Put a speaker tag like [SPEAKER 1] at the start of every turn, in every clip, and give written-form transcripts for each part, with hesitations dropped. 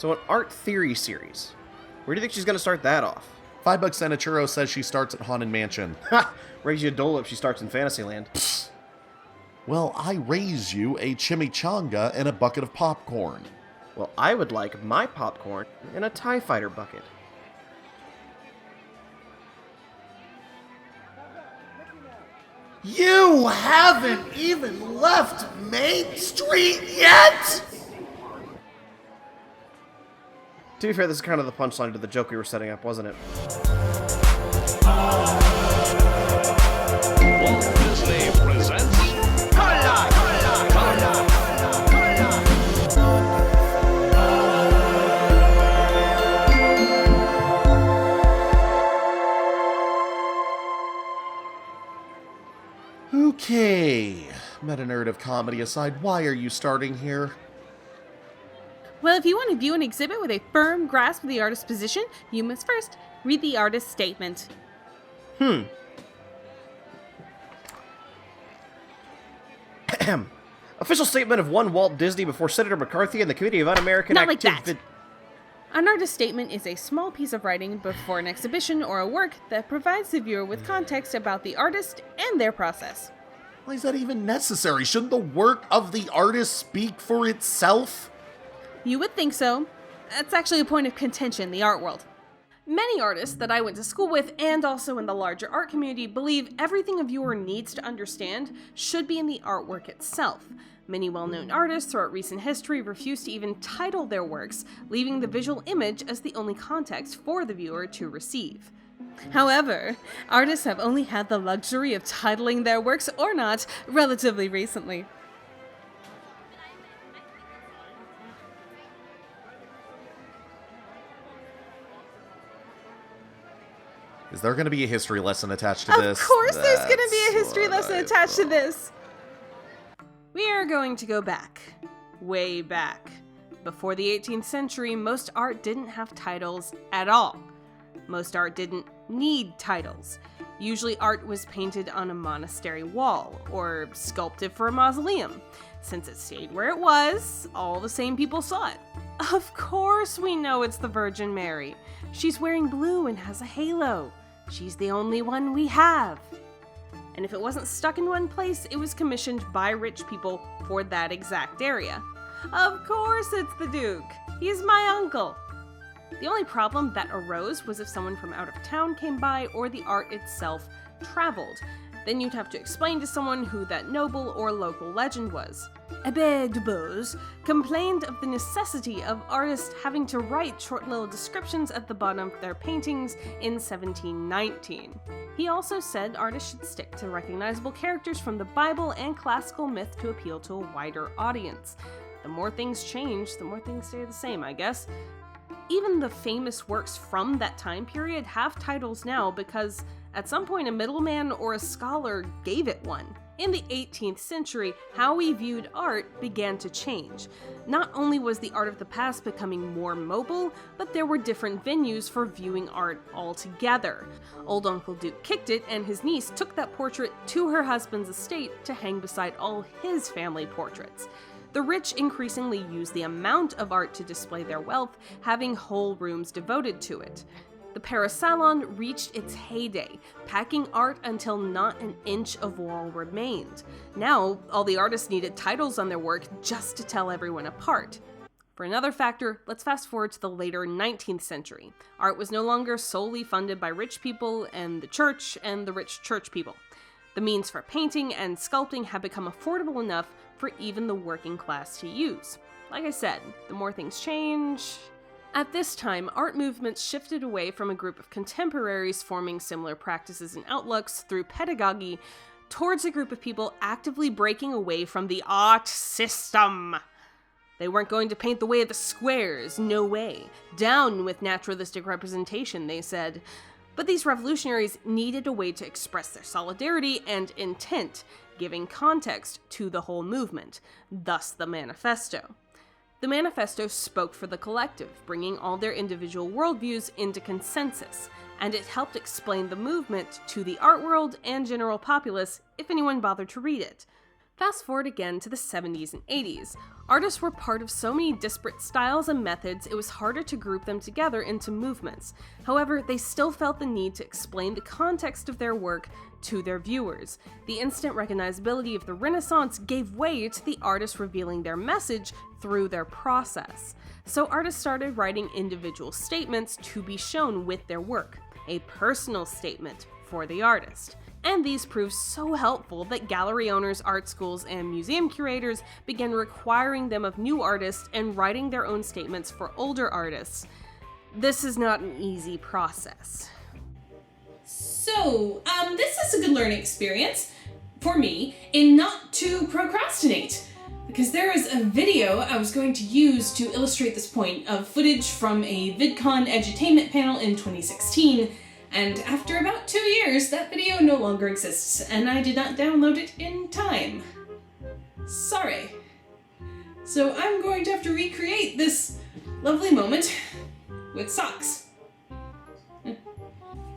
[SPEAKER 1] So an art theory series. Where do you think she's going to start that off?
[SPEAKER 2] $5 and a churro says she starts at Haunted Mansion.
[SPEAKER 1] Ha! Raise you a dole if she starts in Fantasyland.
[SPEAKER 2] Well, I raise you a chimichanga and a bucket of popcorn.
[SPEAKER 1] Well, I would like my popcorn in a TIE Fighter bucket.
[SPEAKER 3] You haven't even left Main Street yet?
[SPEAKER 1] To be fair, this is kind of the punchline to the joke we were setting up, wasn't it?
[SPEAKER 4] Walt Disney presents Carla, Carla, Carla,
[SPEAKER 2] Okay, meta narrative comedy aside, why are you starting here?
[SPEAKER 5] Well, if you want to view an exhibit with a firm grasp of the artist's position, you must first read the artist's statement.
[SPEAKER 1] Official statement of one Walt Disney before Senator McCarthy and the Committee of Un-American
[SPEAKER 5] Not like that. An artist's statement is a small piece of writing before an exhibition or a work that provides the viewer with context about the artist and their process.
[SPEAKER 2] Why is that even necessary? Shouldn't the work of the artist speak for itself?
[SPEAKER 5] You would think so. That's actually a point of contention in the art world. Many artists that I went to school with, and also in the larger art community, believe everything a viewer needs to understand should be in the artwork itself. Many well-known artists throughout recent history refuse to even title their works, leaving the visual image as the only context for the viewer to receive. However, artists have only had the luxury of titling their works or not relatively recently.
[SPEAKER 2] Is there going to be a history lesson attached to this?
[SPEAKER 5] Of course there's going to be a history
[SPEAKER 2] That's
[SPEAKER 5] lesson
[SPEAKER 2] what I
[SPEAKER 5] attached to
[SPEAKER 2] thought.
[SPEAKER 5] this. We are going to go back. Way back. Before the 18th century, most art didn't have titles at all. Most art didn't need titles. Usually art was painted on a monastery wall, or sculpted for a mausoleum. Since it stayed where it was, all the same people saw it. Of course we know it's the Virgin Mary. She's wearing blue and has a halo. She's the only one we have. And if it wasn't stuck in one place, it was commissioned by rich people for that exact area. Of course it's the Duke. He's my uncle. The only problem that arose was if someone from out of town came by or the art itself traveled. Then you'd have to explain to someone who that noble or local legend was. Abbé de Beauce complained of the necessity of artists having to write short little descriptions at the bottom of their paintings in 1719. He also said artists should stick to recognizable characters from the Bible and classical myth to appeal to a wider audience. The more things change, the more things stay the same, I guess. Even the famous works from that time period have titles now because at some point a middleman or a scholar gave it one. In the 18th century, how we viewed art began to change. Not only was the art of the past becoming more mobile, but there were different venues for viewing art altogether. Old Uncle Duke kicked it, and his niece took that portrait to her husband's estate to hang beside all his family portraits. The rich increasingly use the amount of art to display their wealth, having whole rooms devoted to it. The Paris Salon reached its heyday, packing art until not an inch of wall remained. Now, all the artists needed titles on their work just to tell everyone apart. For another factor, let's fast forward to the later 19th century. Art was no longer solely funded by rich people and the rich church people. The means for painting and sculpting had become affordable enough for even the working class to use. Like I said, the more things change. At this time, art movements shifted away from a group of contemporaries forming similar practices and outlooks through pedagogy towards a group of people actively breaking away from the art system. They weren't going to paint the way of the squares, no way. Down with naturalistic representation, they said. But these revolutionaries needed a way to express their solidarity and intent, giving context to the whole movement, thus the manifesto. The manifesto spoke for the collective, bringing all their individual worldviews into consensus, and it helped explain the movement to the art world and general populace if anyone bothered to read it. Fast forward again to the 70s and 80s. Artists were part of so many disparate styles and methods, it was harder to group them together into movements. However, they still felt the need to explain the context of their work to their viewers. The instant recognizability of the Renaissance gave way to the artists revealing their message through their process. So artists started writing individual statements to be shown with their work, a personal statement for the artist. And these proved so helpful that gallery owners, art schools, and museum curators began requiring them of new artists and writing their own statements for older artists. This is not an easy process.
[SPEAKER 6] So, this is a good learning experience for me in not to procrastinate. Because there is a video I was going to use to illustrate this point of footage from a VidCon edutainment panel in 2016. And after about 2 years, that video no longer exists, and I did not download it in time. Sorry. So I'm going to have to recreate this lovely moment with socks.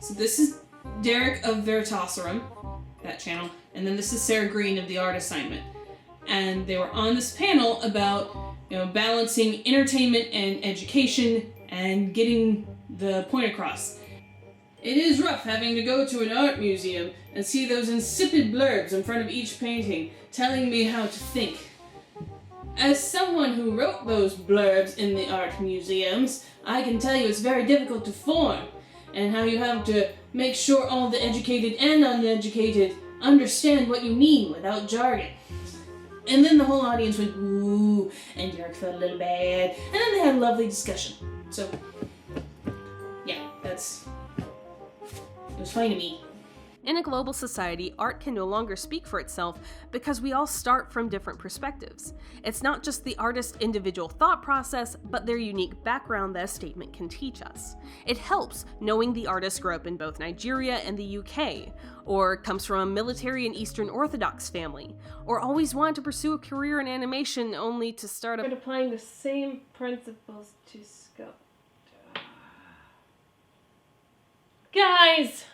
[SPEAKER 6] So this is Derek of Veritaserum, that channel, and then this is Sarah Green of The Art Assignment. And they were on this panel about, balancing entertainment and education and getting the point across. It is rough having to go to an art museum and see those insipid blurbs in front of each painting, telling me how to think. As someone who wrote those blurbs in the art museums, I can tell you it's very difficult to form, and how you have to make sure all the educated and uneducated understand what you mean without jargon. And then the whole audience went, ooh, and Derek felt a little bad, and then they had a lovely discussion. So, yeah, it was funny to me.
[SPEAKER 5] In a global society, art can no longer speak for itself because we all start from different perspectives. It's not just the artist's individual thought process, but their unique background that a statement can teach us. It helps knowing the artist grew up in both Nigeria and the UK, or comes from a military and Eastern Orthodox family, or always wanted to pursue a career in animation only to start applying the same principles to sculpture. Guys!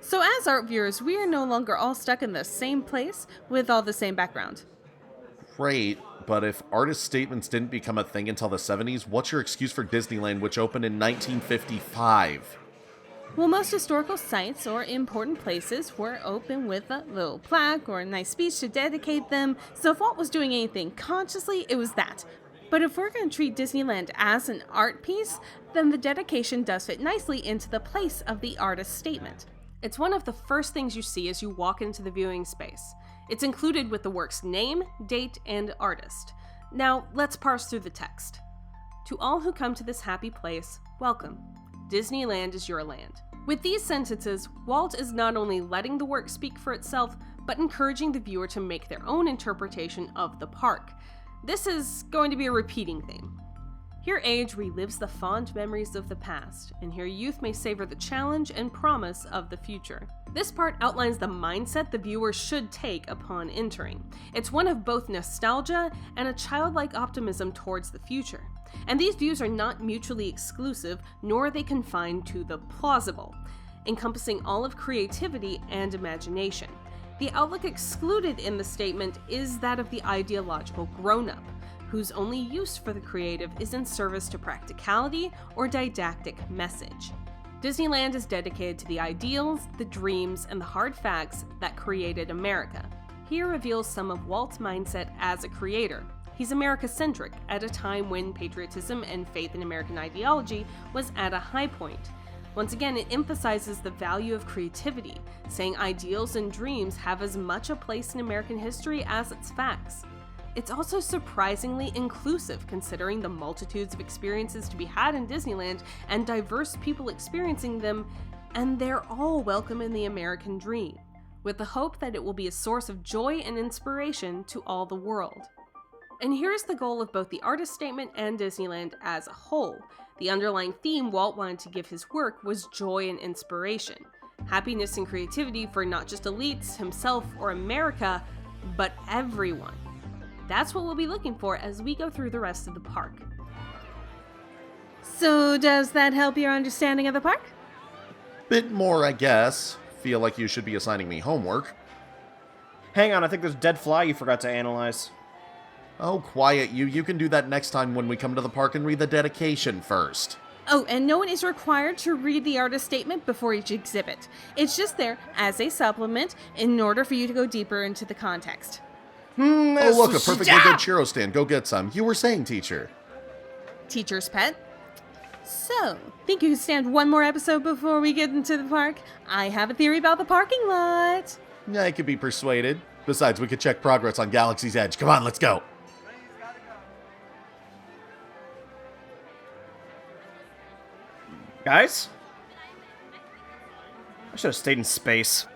[SPEAKER 5] So as art viewers, we are no longer all stuck in the same place with all the same background.
[SPEAKER 2] Great, but if artist statements didn't become a thing until the 70s, what's your excuse for Disneyland, which opened in 1955?
[SPEAKER 5] Well, most historical sites or important places were open with a little plaque or a nice speech to dedicate them, so if Walt was doing anything consciously, it was that. But if we're going to treat Disneyland as an art piece, then the dedication does fit nicely into the place of the artist's statement. It's one of the first things you see as you walk into the viewing space. It's included with the work's name, date, and artist. Now, let's parse through the text. To all who come to this happy place, welcome. Disneyland is your land. With these sentences, Walt is not only letting the work speak for itself, but encouraging the viewer to make their own interpretation of the park. This is going to be a repeating theme. Here age relives the fond memories of the past, and here youth may savor the challenge and promise of the future. This part outlines the mindset the viewer should take upon entering. It's one of both nostalgia and a childlike optimism towards the future. And these views are not mutually exclusive, nor are they confined to the plausible, encompassing all of creativity and imagination. The outlook excluded in the statement is that of the ideological grown-up, whose only use for the creative is in service to practicality or didactic message. Disneyland is dedicated to the ideals, the dreams, and the hard facts that created America. Here reveals some of Walt's mindset as a creator. He's America-centric at a time when patriotism and faith in American ideology was at a high point. Once again, it emphasizes the value of creativity, saying ideals and dreams have as much a place in American history as its facts. It's also surprisingly inclusive, considering the multitudes of experiences to be had in Disneyland and diverse people experiencing them, and they're all welcome in the American dream, with the hope that it will be a source of joy and inspiration to all the world. And here's the goal of both the artist statement and Disneyland as a whole. The underlying theme Walt wanted to give his work was joy and inspiration, happiness and creativity for not just elites, himself, or America, but everyone. That's what we'll be looking for as we go through the rest of the park. So does that help your understanding of the park?
[SPEAKER 2] Bit more, I guess. Feel like you should be assigning me homework.
[SPEAKER 1] Hang on, I think there's a dead fly you forgot to analyze.
[SPEAKER 2] Oh, quiet you. You can do that next time when we come to the park and read the dedication first.
[SPEAKER 5] Oh, and no one is required to read the artist statement before each exhibit. It's just there as a supplement in order for you to go deeper into the context.
[SPEAKER 2] Oh, look, a perfectly good churro stand. Go get some. You were saying, teacher.
[SPEAKER 5] Teacher's pet. So, think you can stand one more episode before we get into the park? I have a theory about the parking lot.
[SPEAKER 2] I could be persuaded. Besides, we could check progress on Galaxy's Edge. Come on, let's go.
[SPEAKER 1] Guys? I should have stayed in space.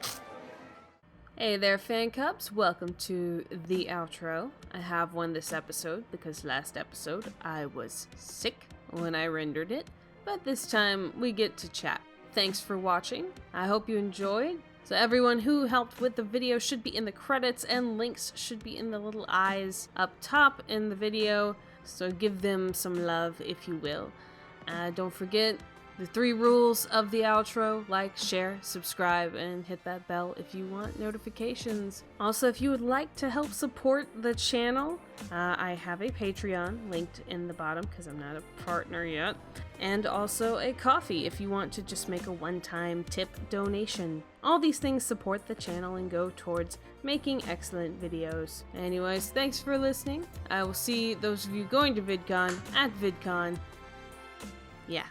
[SPEAKER 5] Hey there, fan cubs. Welcome to the outro. I have one this episode because last episode I was sick when I rendered it, but this time we get to chat. Thanks for watching. I hope you enjoyed. So everyone who helped with the video should be in the credits, and links should be in the little eyes up top in the video, so give them some love if you will. Don't forget the 3 rules of the outro: like, share, subscribe, and hit that bell if you want notifications. Also, if you would like to help support the channel, I have a Patreon linked in the bottom because I'm not a partner yet, and also a coffee if you want to just make a one-time tip donation. All these things support the channel and go towards making excellent videos. Anyways, thanks for listening. I will see those of you going to VidCon at VidCon. Yeah.